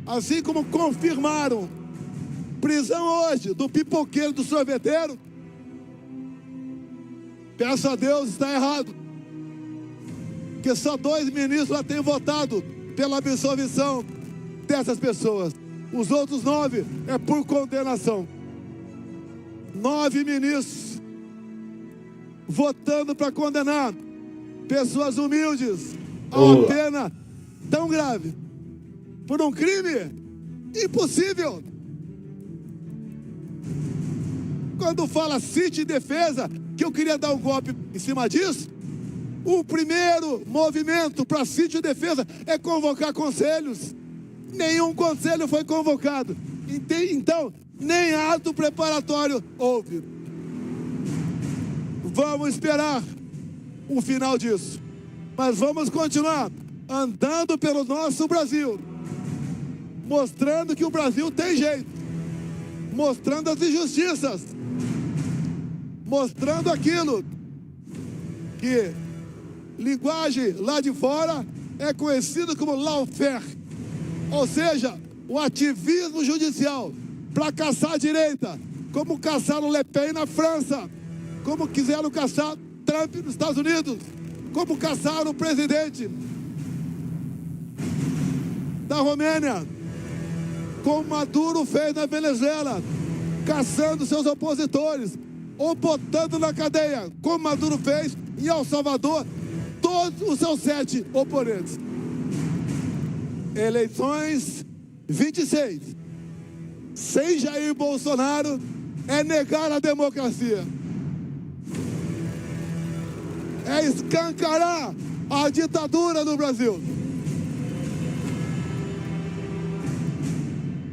Assim como confirmaram prisão hoje do pipoqueiro, do sorveteiro. Peço a Deus, está errado. Que só 2 ministros lá têm votado pela absolvição dessas pessoas. Os outros 9 é por condenação. 9 ministros votando para condenar pessoas humildes a uma pena tão grave por um crime impossível. Quando fala sítio e defesa, que eu queria dar um golpe em cima disso, o primeiro movimento para sítio e defesa é convocar conselhos. Nenhum conselho foi convocado. Então, nem ato preparatório houve. Vamos esperar o final disso. Mas vamos continuar andando pelo nosso Brasil, mostrando que o Brasil tem jeito, mostrando as injustiças, mostrando aquilo que linguagem lá de fora é conhecido como lawfare, ou seja, o ativismo judicial para caçar a direita, como caçaram Le Pen na França, como quiseram caçar Trump nos Estados Unidos, como caçaram o presidente da Romênia, como Maduro fez na Venezuela, caçando seus opositores ou botando na cadeia, como Maduro fez em El Salvador todos os seus 7 oponentes. Eleições 26 sem Jair Bolsonaro é negar a democracia, é escancarar a ditadura no Brasil.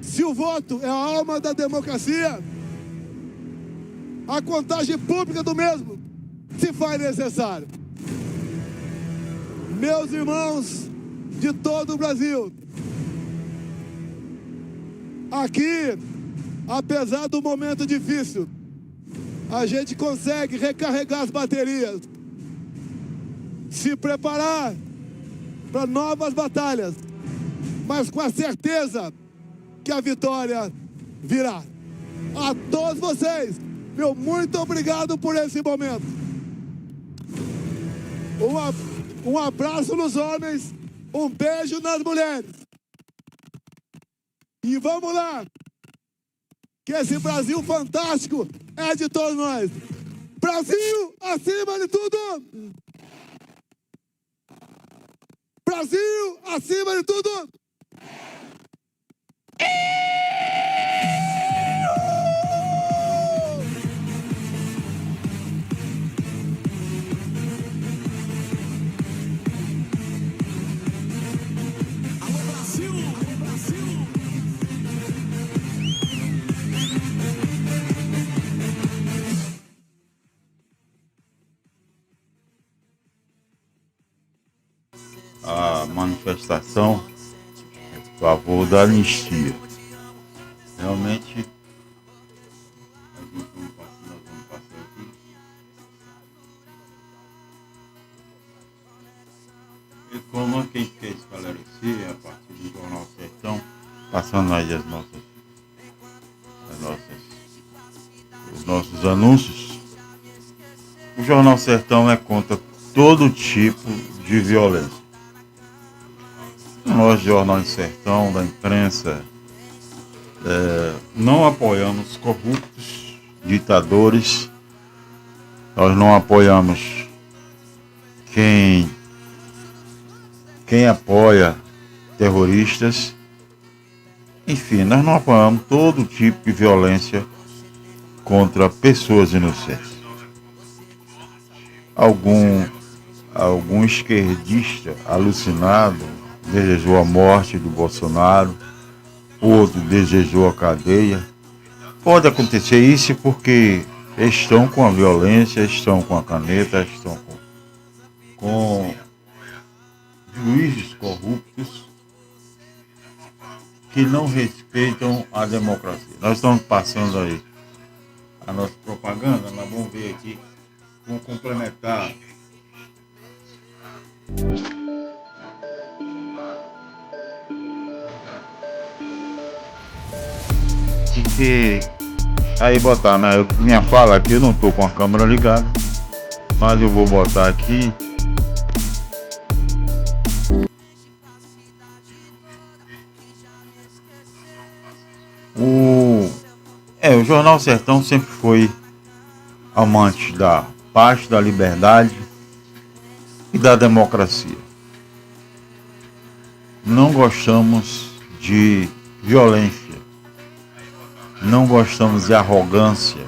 Se o voto é a alma da democracia, a contagem pública do mesmo se faz necessário. Meus irmãos, de todo o Brasil. Aqui, apesar do momento difícil, a gente consegue recarregar as baterias, se preparar para novas batalhas, mas com a certeza que a vitória virá. A todos vocês, meu muito obrigado por esse momento. Um abraço nos homens, um beijo nas mulheres. E vamos lá, que esse Brasil fantástico é de todos nós. Brasil acima de tudo! Brasil acima de tudo! A manifestação em favor da anistia. Realmente, nós vamos passar aqui. E como quem quer esclarecer, a partir do Jornal Sertão, passando aí os nossos anúncios, o Jornal Sertão é contra todo tipo de violência. Nós, Jornal Sertão, da imprensa, não apoiamos corruptos, ditadores, nós não apoiamos quem apoia terroristas, enfim, nós não apoiamos todo tipo de violência contra pessoas inocentes. Algum esquerdista alucinado desejou a morte do Bolsonaro, outro desejou a cadeia. Pode acontecer isso porque estão com a violência, estão com a caneta, estão com juízes corruptos que não respeitam a democracia. Nós estamos passando aí a nossa propaganda, nós vamos ver aqui, vamos complementar. Que aí botar, né? Minha fala aqui, eu não tô com a câmera ligada, mas eu vou botar aqui. O Jornal Sertão sempre foi amante da paz, da liberdade e da democracia. Não gostamos de violência. Não gostamos de arrogância.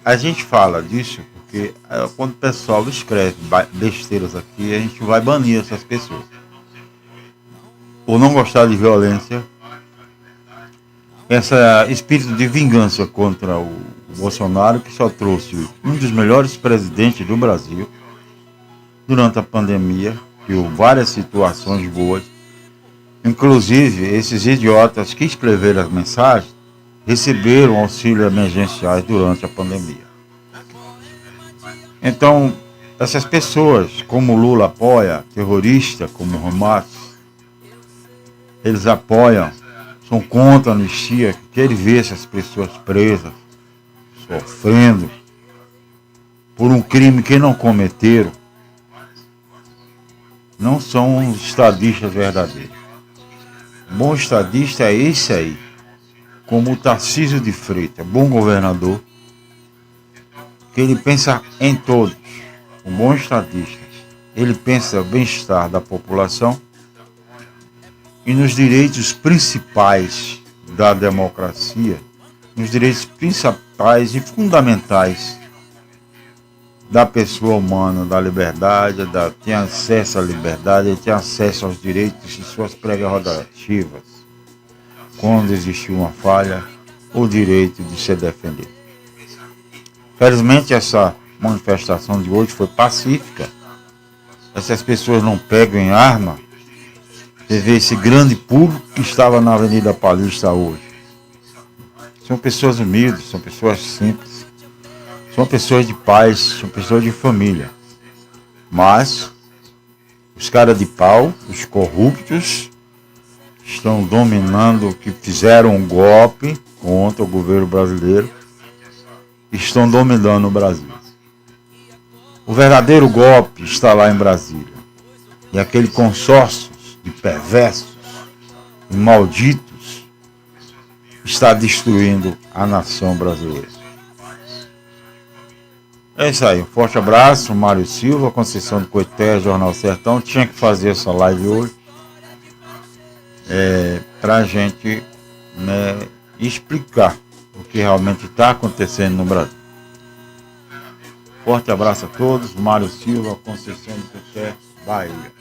A gente fala disso porque quando o pessoal escreve besteiras aqui, a gente vai banir essas pessoas. Por não gostar de violência, esse espírito de vingança contra o Bolsonaro, que só trouxe um dos melhores presidentes do Brasil durante a pandemia, viu várias situações boas, inclusive esses idiotas que escreveram as mensagens receberam auxílio emergenciais durante a pandemia. Então, essas pessoas, como Lula apoia, terrorista como Hamas, eles apoiam, são contra a anistia, querem ver essas pessoas presas, sofrendo por um crime que não cometeram. Não são os estadistas verdadeiros. Bom estadista é esse aí, como o Tarcísio de Freitas, bom governador, que ele pensa em todos. Um bom estadista, ele pensa no bem-estar da população e nos direitos principais da democracia, nos direitos principais e fundamentais da pessoa humana, da liberdade, tem acesso à liberdade, tem acesso aos direitos e suas prerrogativas. Quando existiu uma falha, o direito de se defender. Felizmente essa manifestação de hoje foi pacífica. Essas pessoas não pegam em arma. Você vê esse grande público que estava na Avenida Paulista hoje. São pessoas humildes, são pessoas simples, são pessoas de paz, são pessoas de família. Mas os caras de pau, os corruptos, estão dominando, que fizeram um golpe contra o governo brasileiro, estão dominando o Brasil. O verdadeiro golpe está lá em Brasília. E aquele consórcio de perversos e malditos está destruindo a nação brasileira. É isso aí, um forte abraço, Mário Silva, Conceição do Coité, Jornal Sertão. Tinha que fazer essa live hoje para a gente, né, explicar o que realmente está acontecendo no Brasil. Forte abraço a todos, Mário Silva, Conceição do Coité, Bahia.